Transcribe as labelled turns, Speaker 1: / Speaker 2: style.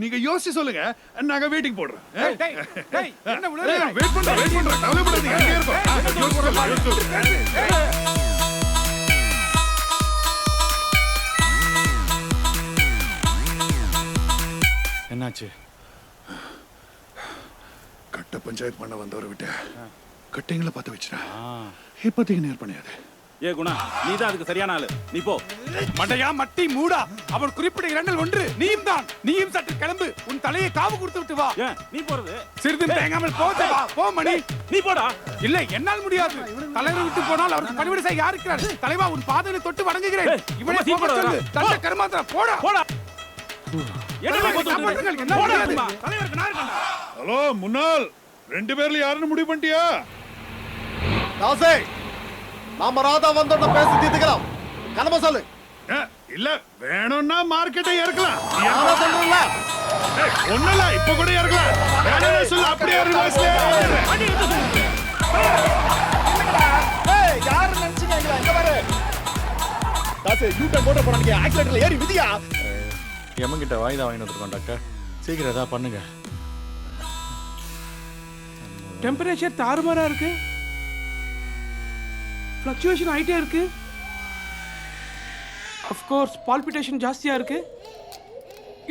Speaker 1: நீங்க யோசிச்சு சொல்லுங்க, நாங்க வெயிட்டிங் போடுறோம்.
Speaker 2: என்ன
Speaker 1: வெயிட் பண்றோம். கவலைப்படாதீங்க, அங்கேயே இருக்கோம்.
Speaker 3: என்னாச்சு?
Speaker 1: கட்ட பஞ்சாயத்து பண்ண வந்தவரை விட்டு கட்டிங்களை பார்த்து வச்சுட்டா. இப்போதைக்கு நேர் பண்ணியாது.
Speaker 4: ஏ குணா, நீதான் அதுக்கு சரியான ஆளு. நீ போ.
Speaker 2: மண்டையா மட்டி மூடா, அவன் குறிப்பிட்ட இரண்டில் ஒன்று நீயும் தான். நீயும் சற்று கிளம்பு, உன் தலையை காவு கொடுத்து விட்டு வா.
Speaker 4: ஏன் நீ போறது?
Speaker 2: சிறிது தேங்காமல் போதே வா. போ மணி,
Speaker 4: நீ போடா.
Speaker 2: இல்லை என்னால் முடியாது. தலைவர் விட்டு போனால் அவருக்கு பணிவிடை செய்ய யார் இருக்கிறார்? தலைவா, உன் பாதனை தொட்டு வணங்குகிறேன். இவனே போக சொல்லு. தந்த கர்மாந்திரா போடா.
Speaker 4: போடா.
Speaker 1: ஹலோ முன்னாள், 2 பேர்ல யாருன்னு முடிவு பண்ணிட்டியா?
Speaker 5: தாசே, நாம ராதா வந்தோட பேசி தீர்த்துக்கலாம். கிளம்ப சொல்லு.
Speaker 1: இல்ல வேணும்னா மார்க்கெட்டை இறக்கலாம்.
Speaker 5: யாரா சொல்றீங்களா?
Speaker 1: ஒண்ணுல இப்ப கூட இறக்கலாம். வேணும்னு சொல்லு, அப்படியே
Speaker 5: யாரு நினைச்சீங்க இங்க பாரு. தாசே, யூட்டன் போட போறாங்க. ஆக்சிடென்ட்ல ஏறி விதியா.
Speaker 3: எம்மங்கிட்ட வாய்தா வாங்கி வந்துருக்கோம் டாக்டர். சீக்கிரம் ஏதாவது பண்ணுங்க.
Speaker 2: டெம்பரேச்சர் தாறுமாறா இருக்கு, ஃப்ளக்சுவேஷன் ஆயிட்டே இருக்கு. ஆஃப் கோர்ஸ் பால்பிட்டேஷன் ஜாஸ்தியா இருக்கு.